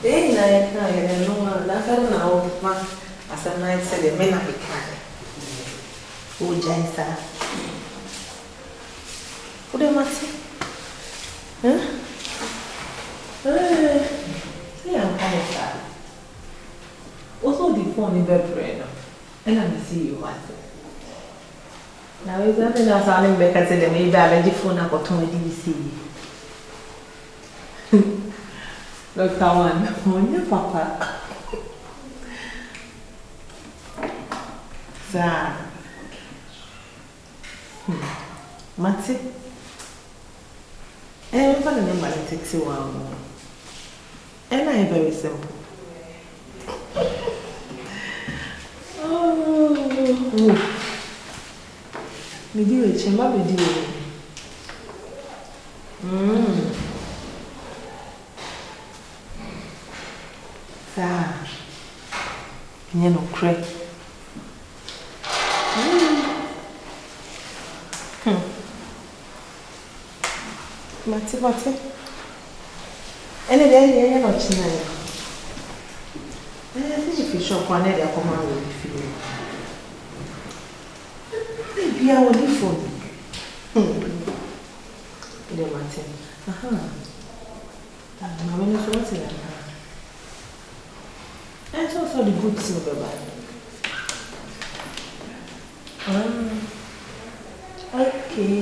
Eh, I know that I know. As a night said, the men are becoming. Oh, Jaisa. What am I saying? Huh? I'm coming, sir. Also, the phone in bed, friend. And I'm see you, master. Now, is that an asylum because they may be a phone up or 20 Look, one, Papa. Sir. Matty. Everybody remember it takes you one. And I am very simple. Oh. Me do it, Chamba, me do it. Sir. You know, crack. Mate. Any day, you're not tonight. I think if you shop one day, I'll come out with you. Maybe I will leave for you. Martin. Mamma knows what's in her. That's also the good silver bag. Okay.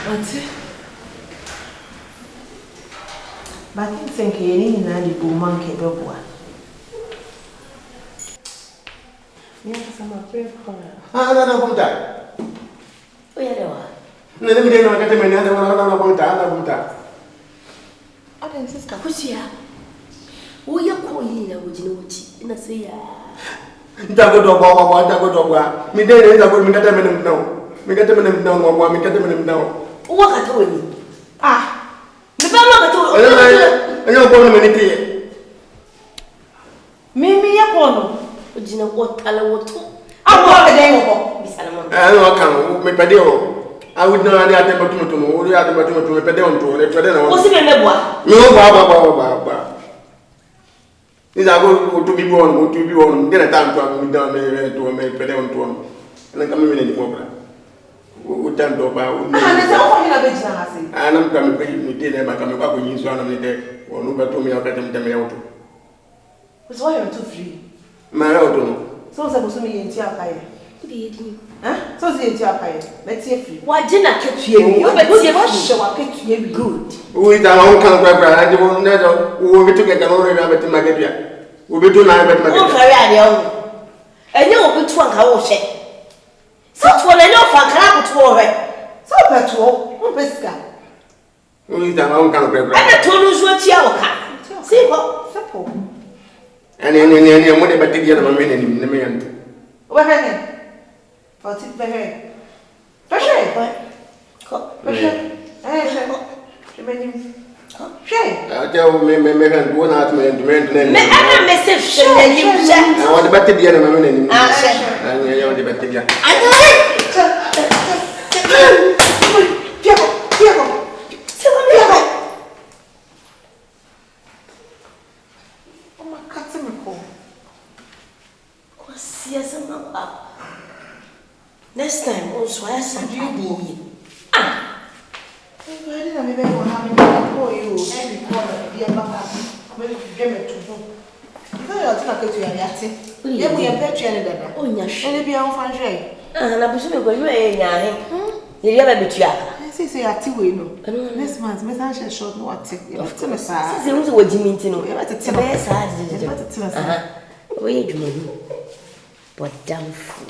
What's it? But I think you're in the woman can go one. Yes, I'm a brave girl. I don't know that. Where do I? Let me know that I'm another that. I didn't sister. Who's here? Who are calling? I would know what in a say. Dago dog, me there is a good minute now. Me get them down, one, me get them down. What are you? Ah, the bell I don't want many. Mimi Yapono. Would you know what color what? I want a day Miss Salomon. I don't know, me pedeo. I would not have the bottom to know, you have the bottom to a pedon to a pedon. What's it in the bois? No, Baba. These are going to be born, get a time to have me down there to a pedon to him. And I come in any more. Who turned over? And I'm coming to me, dinner, but I'm going to use one of the day, or no, but to me, I'll get them out. It's why you're too free. My auto. So supposed to be in Tiapai. Huh? So the Tiapai. Let's see free. Why didn't I catch you? You better show up good. Who is our own kind of grab? I don't know who we took a canary rabbit in my get. We'll be doing my better. And you will be 2 hours. So, when I know for Carabot, so petrol, who pesca? Who is our own kind of grab? I told you what you are. See what? Simple. And then what about the other men in the man? What happened? For it very. I tell me, man, one out man to men. I message I want to bet the other women. I want to bet the next time, also, I said you be. I didn't remember having for you every corner, dear Papa. Maybe you gave me to do. You know, you're not going to your yachting. Yeah, we are petty and that. Oh, yes, and be on Fanjay. And I presume you're going to you ever be I say, I see we know. Next month, Miss Ansha short no what take. Of course, I see what you mean to know. You're to tell us. Wait, you but damn fool.